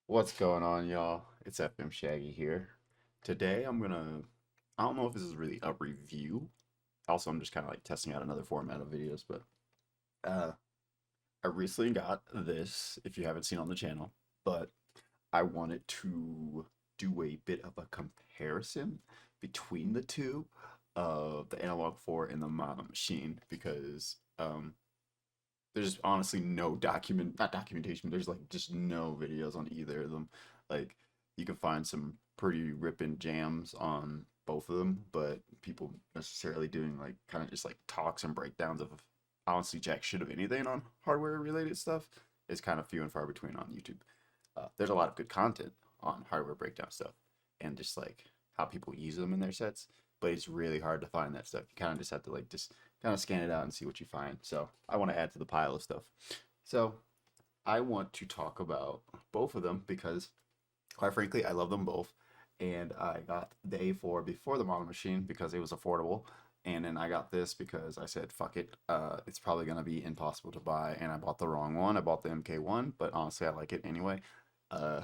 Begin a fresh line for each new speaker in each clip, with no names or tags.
What's going on, y'all? It's FM Shaggy here. Today I don't know if this is really a review. Also, I'm just kind of like testing out another format of videos, but uh, I recently got this, if you haven't seen on the channel, but I wanted to do a bit of a comparison between the two of the Analog 4 and the Monomachine because there's honestly no not documentation, there's like just no videos on either of them. Like you can find some pretty ripping jams on both of them, but people necessarily doing like kind of just like talks and breakdowns of honestly jack shit of anything on hardware related stuff is kind of few and far between on YouTube. There's a lot of good content on hardware breakdown stuff and just like how people use them in their sets, but it's really hard to find that stuff. You kind of just have to like just kind of scan it out and see what you find. So I want to add to the pile of stuff. So I want to talk about both of them because, quite frankly, I love them both. And I got the A4 before the Monomachine because it was affordable. And then I got this because I said, fuck it, it's probably going to be impossible to buy. And I bought the wrong one. I bought the MK1, but honestly, I like it anyway. Uh,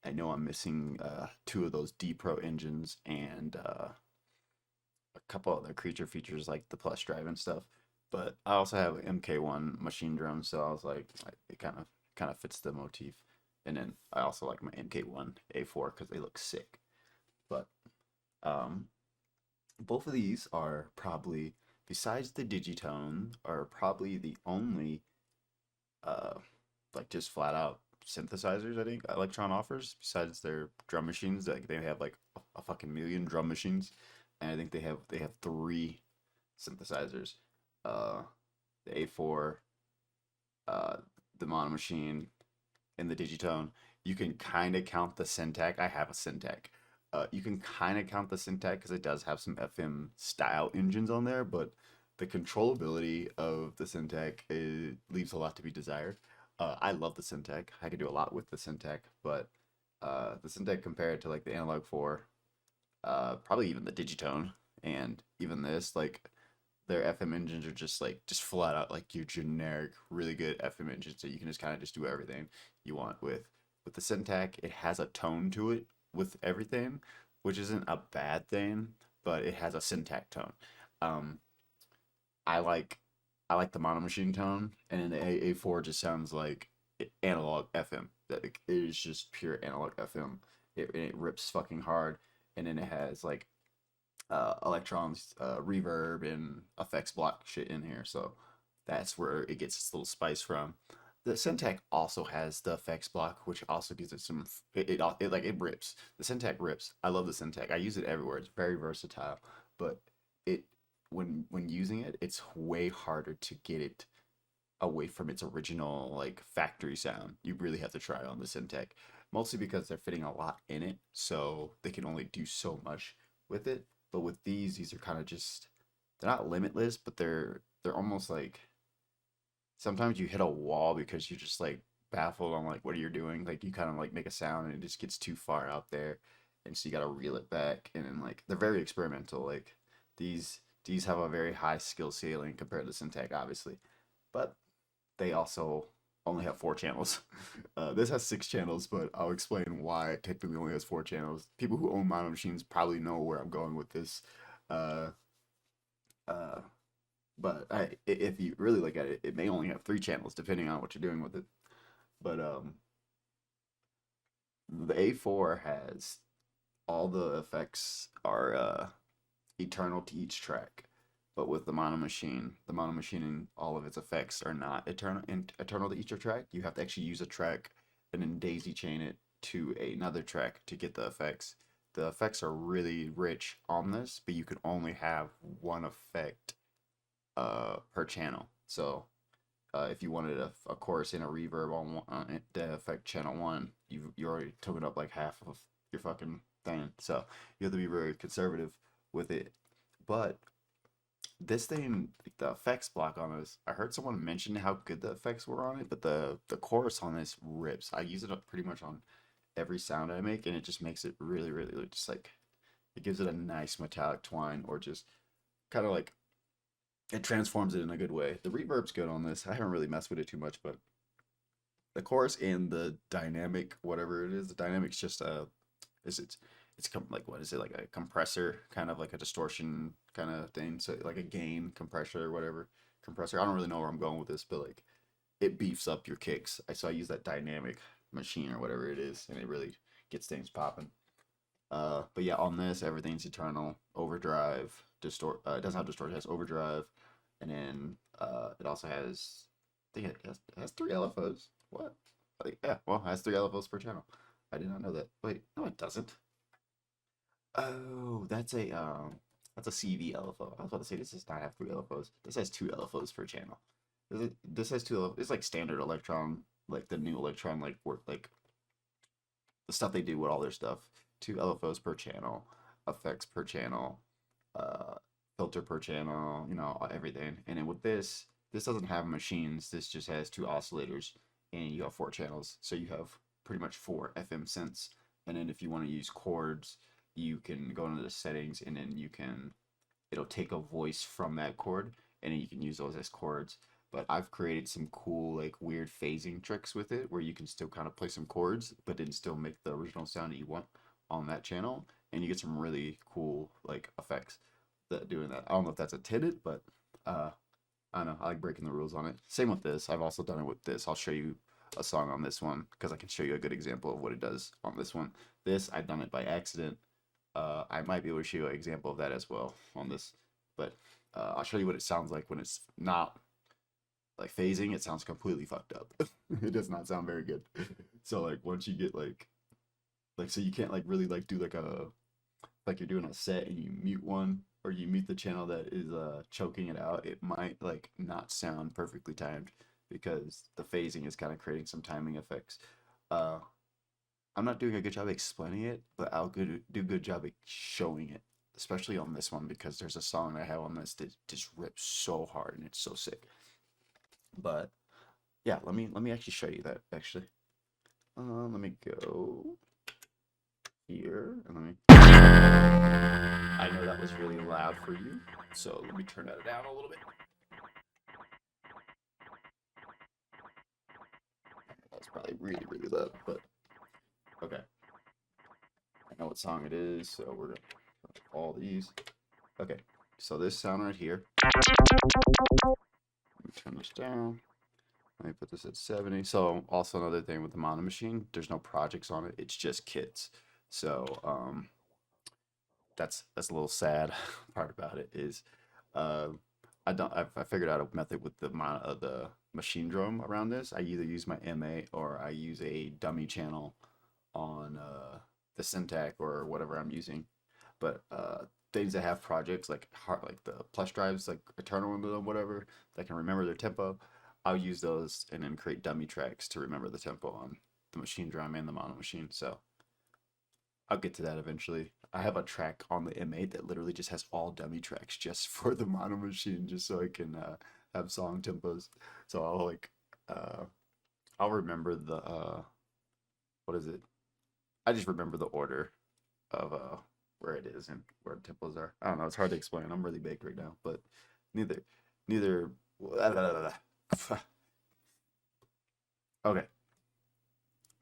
I know I'm missing two of those D Pro engines and a couple other creature features like the plus drive and stuff. But I also have MK1 machine drums, so I was like, it kind of fits the motif. And then I also like my MK1 A4 because they look sick. But um, both of these are probably, besides the Digitone, are probably the only uh, like just flat out synthesizers I think Electron offers. Besides their drum machines, like they have like a fucking million drum machines, and I think they have three synthesizers. Uh, the A4, uh, the Monomachine, and the Digitone. You can kind of count the Syntec. I have a Syntec. You can kind of count the Syntec because it does have some FM style engines on there, but the controllability of the Syntec leaves a lot to be desired. I love the Syntec. I could do a lot with the Syntec, but the Syntec compared to like the Analog 4, probably even the Digitone, and even this, like their FM engines are just flat out like your generic, really good FM engines. So you can just kind of just do everything you want with the Syntec. It has a tone to it with everything, which isn't a bad thing, but it has a Syntec tone. Um, I like I like the Monomachine tone, and then the A4 just sounds like analog FM. That it is just pure analog FM. It rips fucking hard, and then it has like electrons, reverb, and effects block shit in here. So that's where it gets its little spice from. The Syntec also has the effects block, which also gives it some. It rips. The Syntec rips. I love the Syntec. I use it everywhere. It's very versatile, but it when using it, it's way harder to get it away from its original like factory sound. You really have to try on the Syntec, mostly because they're fitting a lot in it, so they can only do so much with it. But with these are kind of just they're not limitless, but they're almost like sometimes you hit a wall because you're just like baffled on like what you're doing. Like you kind of like make a sound and it just gets too far out there, and so you gotta reel it back. And then like they're very experimental. Like these have a very high skill ceiling compared to Syntec, obviously, but they also only have four channels. This has six channels, but I'll explain why it technically only has four channels. People who own mono machines probably know where I'm going with this. Uh, uh, but if you really look at it, it may only have three channels depending on what you're doing with it. But the A4 has all the effects are eternal to each track. But with the Mono Machine and all of its effects are not eternal to each track. You have to actually use a track and then daisy chain it to another track to get the effects. The effects are really rich on this, but you can only have one effect per channel. So if you wanted a chorus and a reverb on the effect channel one, you already took it up like half of your fucking thing. So you have to be very conservative with it. But this thing, like the effects block on this, I heard someone mention how good the effects were on it, but the chorus on this rips. I use it up pretty much on every sound I make, and it just makes it really, really just like it gives it a nice metallic twine, or just kind of like it transforms it in a good way. The reverb's good on this. I haven't really messed with it too much, but The chorus and the dynamic, whatever it is, the dynamic's just is like what is it, like a compressor, kind of like a distortion kind of thing, so like a gain compressor or whatever compressor. I don't really know where I'm going with this, but like it beefs up your kicks. So I use that dynamic machine or whatever it is, and it really gets things popping. But yeah, on this everything's eternal. Overdrive, distort. It doesn't have distortion. It has overdrive, and then it also has. I think it has three LFOs. What? Yeah. Well, it has three LFOs per channel. I did not know that. Wait, no, it doesn't. Oh, that's a CV LFO. I was about to say this does not have three LFOs. This has two LFOs per channel. This has two LFOs. It's like standard Electron, like the new Electron, like work, like the stuff they do with all their stuff. Two LFOs per channel, effects per channel, uh, filter per channel, everything. And then with this doesn't have machines. This just has two oscillators, and you have four channels. So you have pretty much four FM synths. And then if you want to use chords, you can go into the settings, and then it'll take a voice from that chord, and then you can use those as chords. But I've created some cool, like, weird phasing tricks with it where you can still kind of play some chords, but then still make the original sound that you want on that channel, and you get some really cool, like, effects that doing that. I don't know if that's intended, but I don't know. I like breaking the rules on it. Same with this. I've also done it with this. I'll show you a song on this one because I can show you a good example of what it does on this one. This, I've done it by accident. I might be able to show you an example of that as well on this, but I'll show you what it sounds like when it's not like phasing. It sounds completely fucked up. It does not sound very good. So like once you get like so you can't like really like do like you're doing a set and you mute one or you mute the channel that is choking it out. It might like not sound perfectly timed because the phasing is kind of creating some timing effects. I'm not doing a good job explaining it, but I'll do a good job of showing it, especially on this one because there's a song I have on this that just rips so hard and it's so sick. But yeah, let me actually show you that actually. Let me go here and let me. I know that was really loud for you, so let me turn that down a little bit. That's probably really, really loud, but okay. I know what song it is, so we're gonna all these. Okay, so this sound right here. Let me turn this down. Let me put this at 70. So also another thing with the Monomachine, there's no projects on it. It's just kits. So that's a little sad part about it is I figured out a method with the machine drum around this. I either use my MA or I use a dummy channel on the Syntac or whatever I'm using. But things that have projects like the plush drives, like Eternal into them, whatever, that can remember their tempo, I'll use those and then create dummy tracks to remember the tempo on the machine drum and the Monomachine. So I'll get to that eventually. I have a track on the M8 that literally just has all dummy tracks just for the Monomachine, just so I can have song tempos. So I'll like I'll remember the what is it? I just remember the order of where it is and where the tempos are. I don't know. It's hard to explain. I'm really baked right now, but neither. Okay,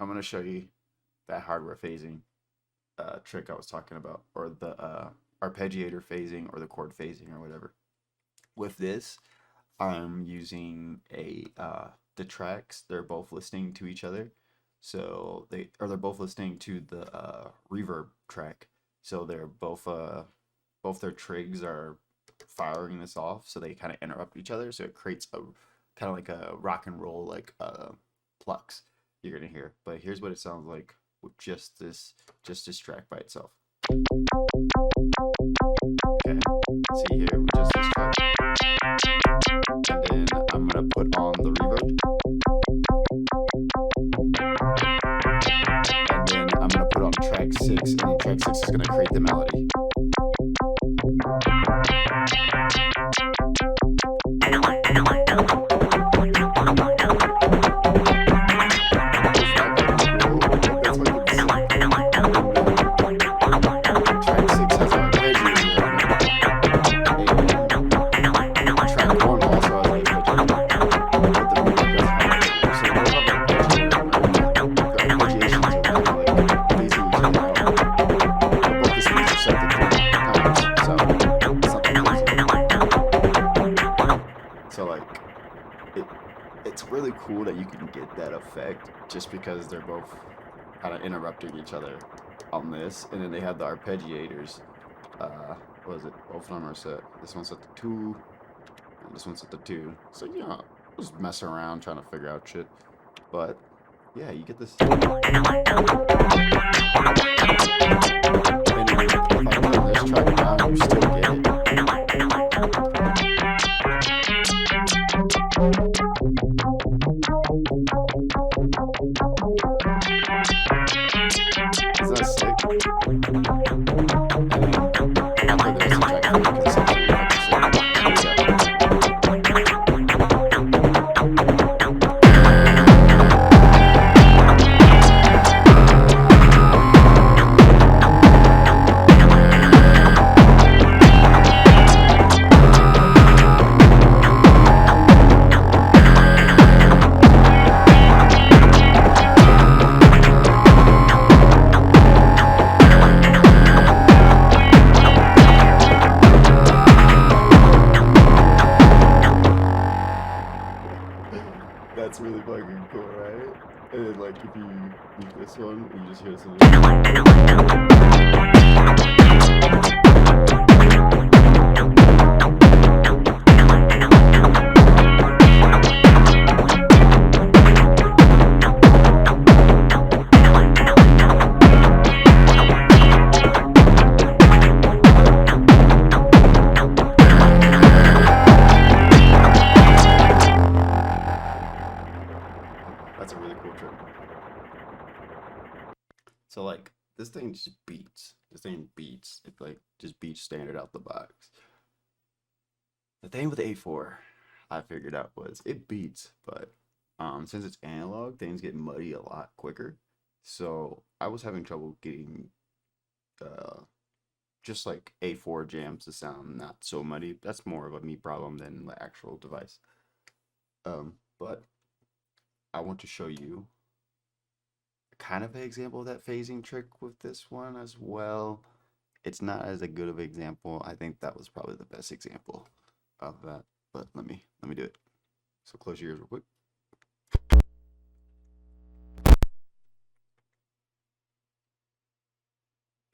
I'm gonna show you that hardware phasing trick I was talking about, or the arpeggiator phasing, or the chord phasing, or whatever. With this, I'm using the tracks. They're both listening to each other, so they're both listening to the reverb track. So they're both their trigs are firing this off, so they kind of interrupt each other. So it creates a kind of like a rock and roll like plucks you're gonna hear. But here's what it sounds like with just this track by itself. Okay, see here with just this track, and then I'm gonna put on the reverb, and then I'm gonna put on track 6, and track 6 is gonna create the melody. it's really cool that you can get that effect just because they're both kind of interrupting each other on this, and then they have the arpeggiators. What is it? Both of them are set. This one's set to 2, and this one's set to 2. So you know, just messing around trying to figure out shit. But yeah, you get this. And then if I play this track now, you still get it. Isn't that sick? That's really fucking cool, right? And then, like, if you use this one, you just hear something. That's a really cool trick. So like this thing just beats. This thing beats. It like just beats standard out the box. The thing with the A4 I figured out was it beats, but since it's analog, things get muddy a lot quicker. So I was having trouble getting just like A4 jams to sound not so muddy. That's more of a me problem than the actual device. But I want to show you kind of an example of that phasing trick with this one as well. It's not as a good of an example. I think that was probably the best example of that. But let me do it. So close your ears real quick.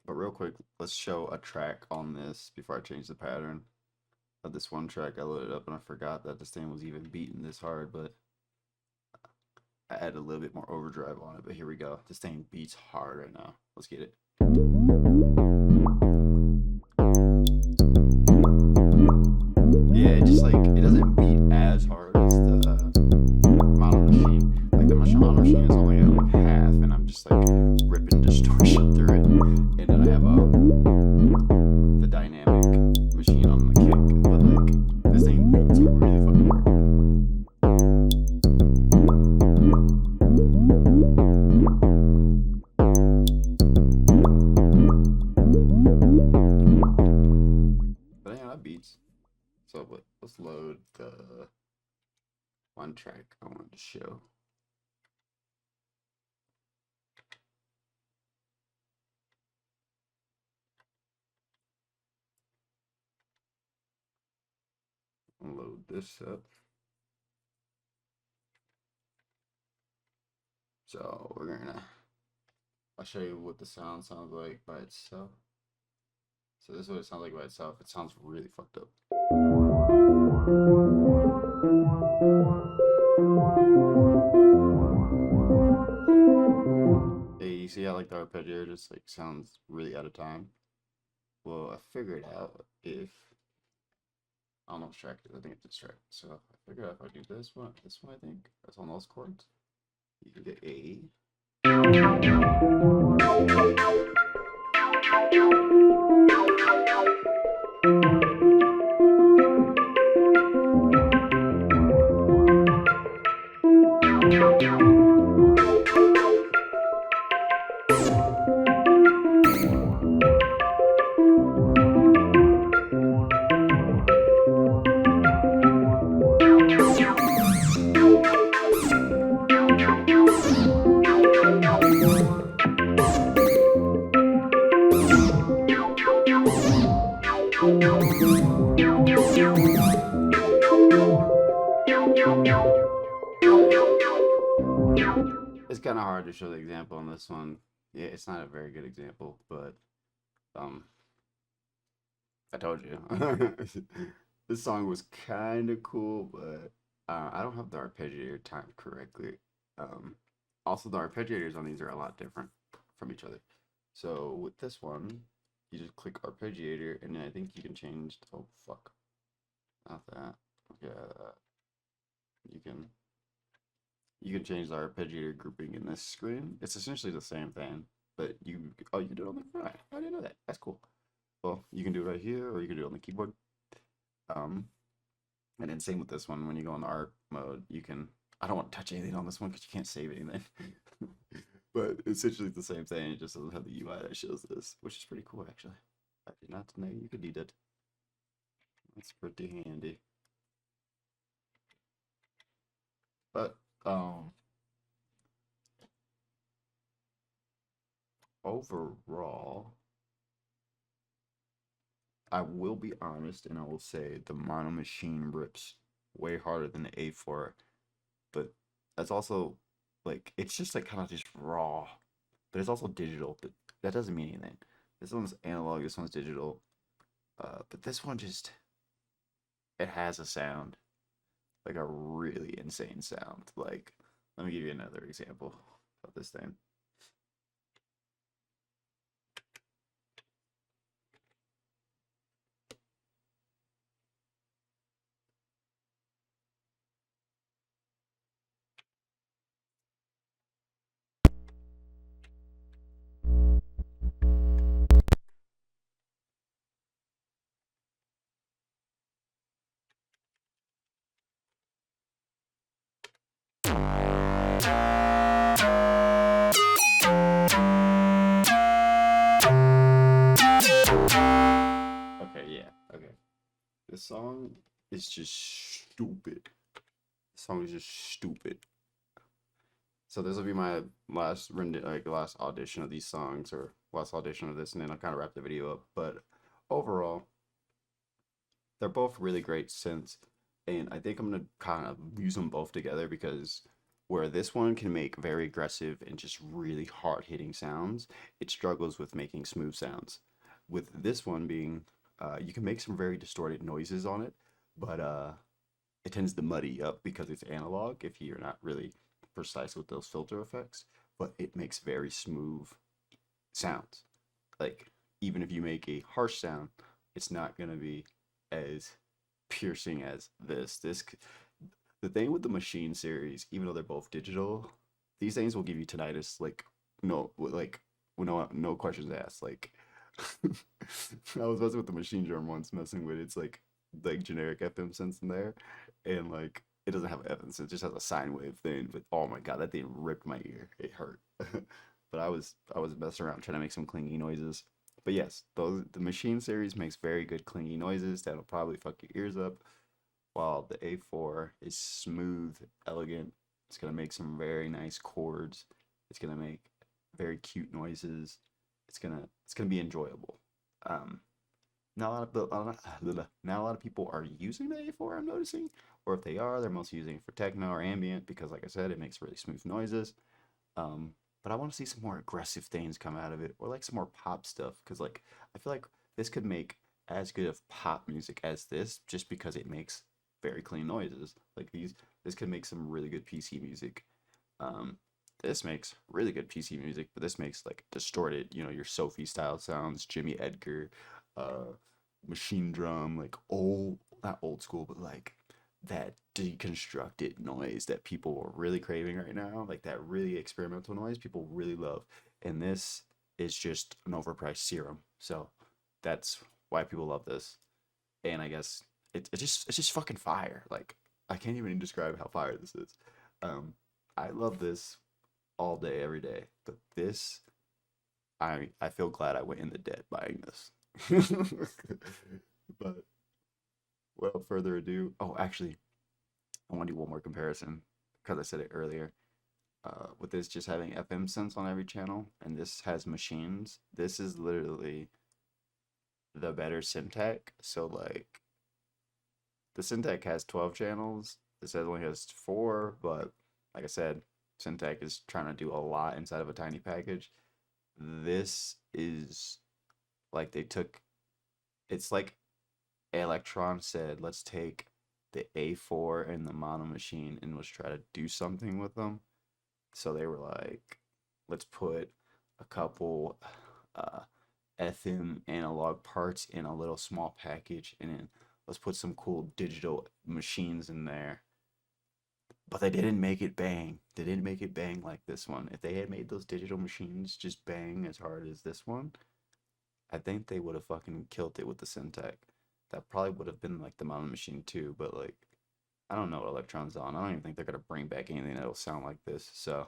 But real quick, let's show a track on this before I change the pattern of this one track. I loaded up and I forgot that this thing was even beating this hard, but I added a little bit more overdrive on it. But here we go. This thing beats hard right now. Let's get it. Yeah, it just like, it doesn't beat as hard as the Monomachine. Like the Monomachine is only at like half, and I'm just like ripping distortion through it. And then I have the dynamic machine on the kick. But like, this thing beats really fucking hard. But yeah, that beats. So let's load the one track I wanted to show. Load this up. So I'll show you what the sound sounds like by itself. So this is what it sounds like by itself. It sounds really fucked up. Hey, you see how like the arpeggio just like sounds really out of time? Well, I figured out if I don't know which track it is. I think it's this track. So I figured out if I do this one I think that's on those chords. You can get A. It's kind of hard to show the example on this one. Yeah, it's not a very good example, but um, I told you. This song was kind of cool, but I don't have the arpeggiator timed correctly. Um, Also, the arpeggiators on these are a lot different from each other. So with this one, you just click arpeggiator, and then I think you can change. Oh fuck, not that. Yeah, you can you can change the arpeggiator grouping in this screen. It's essentially the same thing, but you can do it on the front. I didn't know that. That's cool. Well, you can do it right here, or you can do it on the keyboard. Um, and then same with this one. When you go in the art mode, you can. I don't want to touch anything on this one because you can't save anything. But essentially it's the same thing. It just doesn't have the UI that shows this, which is pretty cool actually. I did not know you could do that. That's pretty handy. But overall, I will be honest and I will say the Monomachine rips way harder than the A4, but that's also like it's just like kind of just raw, but it's also digital, but that doesn't mean anything. This one's analog, this one's digital, but this one just it has a sound, like a really insane sound. Like, let me give you another example of this thing. Okay, yeah, okay. This song is just stupid. This song is just stupid. So this will be my last audition of these songs or last audition of this, and then I'll kind of wrap the video up. But overall, they're both really great synths, and I think I'm gonna kind of use them both together because where this one can make very aggressive and just really hard hitting sounds, it struggles with making smooth sounds. With this one being, you can make some very distorted noises on it, but it tends to muddy up because it's analog if you're not really precise with those filter effects, but it makes very smooth sounds. Like, even if you make a harsh sound, it's not going to be as piercing as this. The thing with the Machine series, even though they're both digital, these things will give you tinnitus like no questions asked. Like I was messing with the Machine drum once, messing with it's like generic FM synths in there, and like it doesn't have FM synth, it just has a sine wave thing. But oh my god, that thing ripped my ear. It hurt. But I was messing around trying to make some clingy noises. But yes, the Machine series makes very good clingy noises that'll probably fuck your ears up, while the A4 is smooth, elegant. It's gonna make some very nice chords. It's gonna make very cute noises. It's gonna be enjoyable. Um, not a lot of not a lot of people are using the A4. I'm noticing, or if they are, they're mostly using it for techno or ambient because, like I said, it makes really smooth noises. But I want to see some more aggressive things come out of it, or like some more pop stuff, because like I feel like this could make as good of pop music as this, just because it makes very clean noises. Like this could make some really good PC music. Um, this makes really good PC music, but this makes like distorted, your Sophie style sounds, Jimmy Edgar, uh, machine drum, like not old school, but like that deconstructed noise that people are really craving right now, like that really experimental noise people really love. And this is just an overpriced serum. So that's why people love this. And I guess it's just fucking fire. Like I can't even describe how fire this is. Um, I love this all day, every day. But this, I feel glad I went in the debt buying this. But without further ado, oh, actually, I want to do one more comparison because I said it earlier. With this just having FM synths on every channel, and this has machines, this is literally the better Syntec. So like, the Syntec has 12 channels, This only has 4, but like I said, Syntec is trying to do a lot inside of a tiny package. This is like they took, it's like Electron said, let's take the A4 and the Monomachine and let's try to do something with them. So they were like, let's put a couple FM analog parts in a little small package, and then let's put some cool digital machines in there. But they didn't make it bang. They didn't make it bang like this one. If they had made those digital machines just bang as hard as this one, I think they would have fucking killed it with the Syntec. That probably would have been like the Monomachine too, but like, I don't know what Electron's on. I don't even think they're gonna bring back anything that'll sound like this. So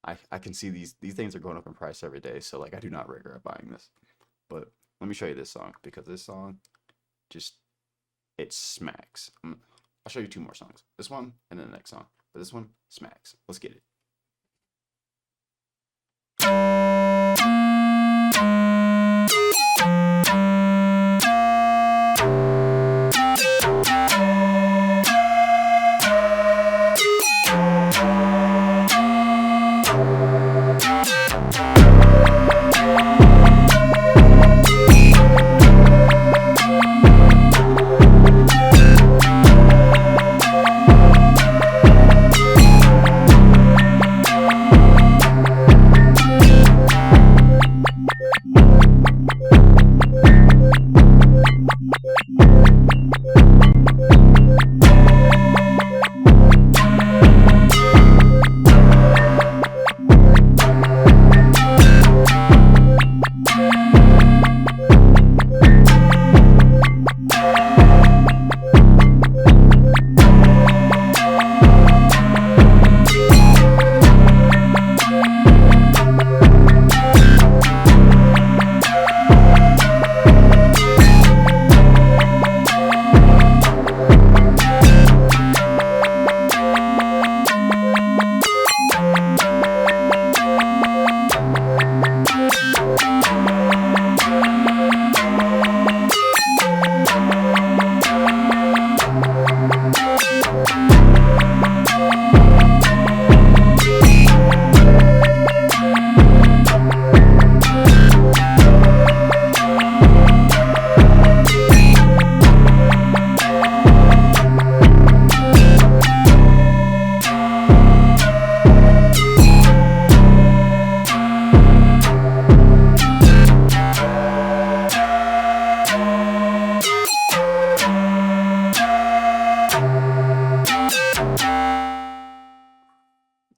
I can see these things are going up in price every day. So like, I do not regret buying this. But let me show you this song, because this song just, it smacks. I'll show you 2 more songs. This one and then the next song. But this one smacks. Let's get it.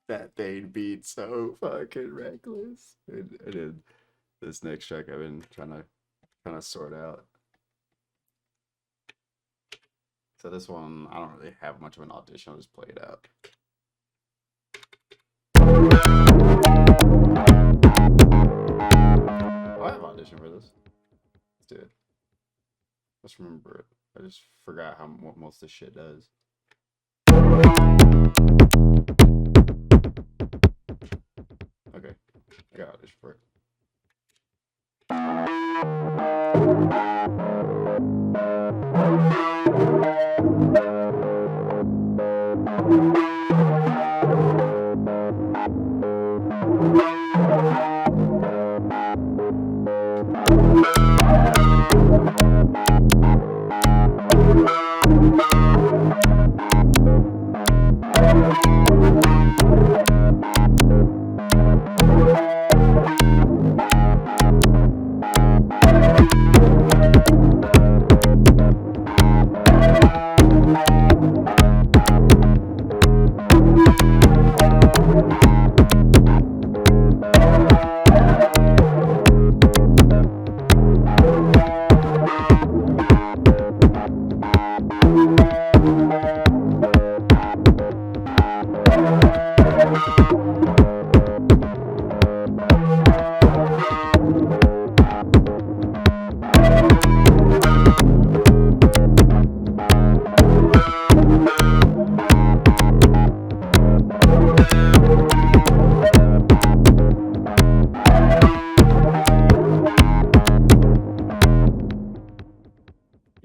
That thing beat so fucking reckless. And then this next track I've been trying to sort out. So this one, I don't really have much of an audition. I'll just play it out. Oh, I have an audition for this. Let's do it. Let's remember it. I just forgot what most of this shit does. Okay, I got audition for it.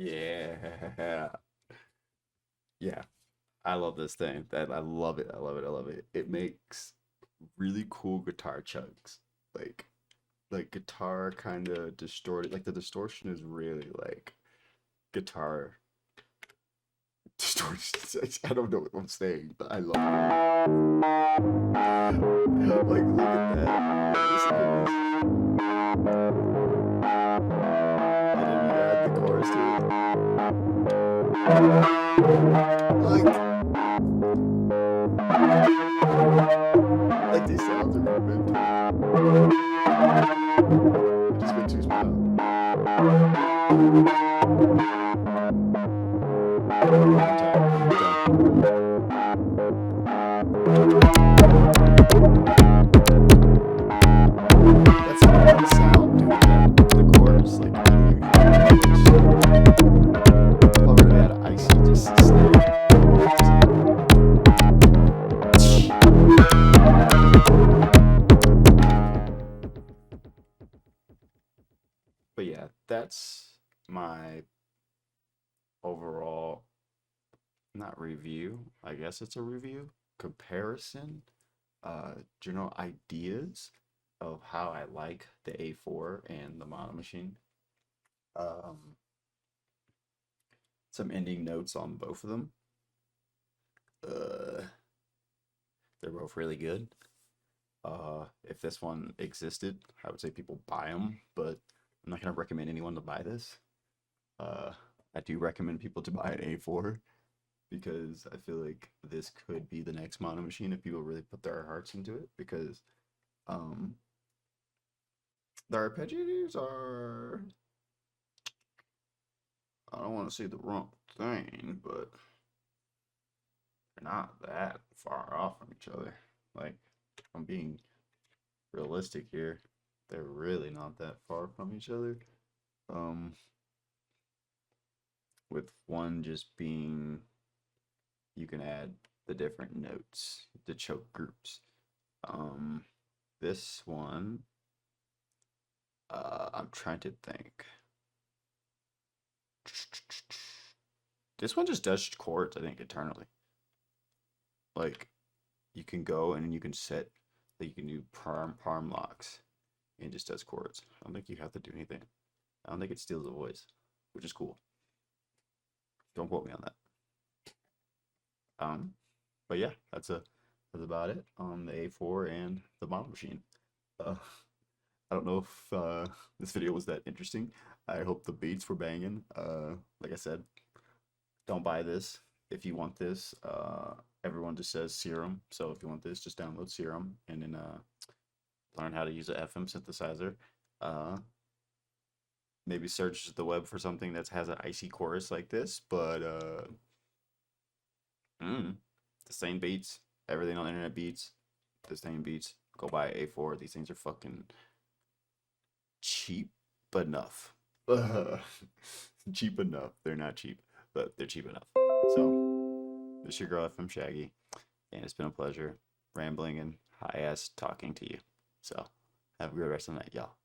Yeah. Yeah. this thing. That I love it. I love it. I love it. It makes really cool guitar chugs. Like guitar kind of distorted. Like the distortion is really like guitar distortion. I don't know what I'm saying, but I love it. Like look at that. Listen to this. And then you add the chorus to it. Like these sounds are invented. I just went too small. That's one sound doing that. The chorus, like already had an icy just snare. But yeah, that's my overall, not review, I guess it's a review, comparison, general ideas of how I like the A4 and the Monomachine. Some ending notes on both of them. They're both really good. If this one existed, I would say people buy them, but I'm not gonna recommend anyone to buy this. I do recommend people to buy an A4 because I feel like this could be the next Monomachine if people really put their hearts into it, because the arpeggiators are, I don't want to say the wrong thing, but they're not that far off from each other. Like, if I'm being realistic here, they're really not that far from each other. With one just being, you can add the different notes, the choke groups. This one, I'm trying to think. This one just does chords, I think, eternally. Like, you can go and you can set, like, you can do palm locks, and it just does chords. I don't think you have to do anything. I don't think it steals the voice, which is cool. Don't quote me on that. But yeah, that's about it on the A4 and the Monomachine. I don't know if this video was that interesting. I hope the beats were banging. Like I said, don't buy this. If you want this, everyone just says Serum. So if you want this, just download Serum and then learn how to use an FM synthesizer. Maybe search the web for something that has an icy chorus like this, but the same beats, everything on the internet beats, the same beats. Go buy A4. These things are fucking cheap enough. Cheap enough. They're not cheap, but they're cheap enough. So, this is your girl FM Shaggy, and it's been a pleasure rambling and high ass talking to you. So, have a good rest of the night, y'all.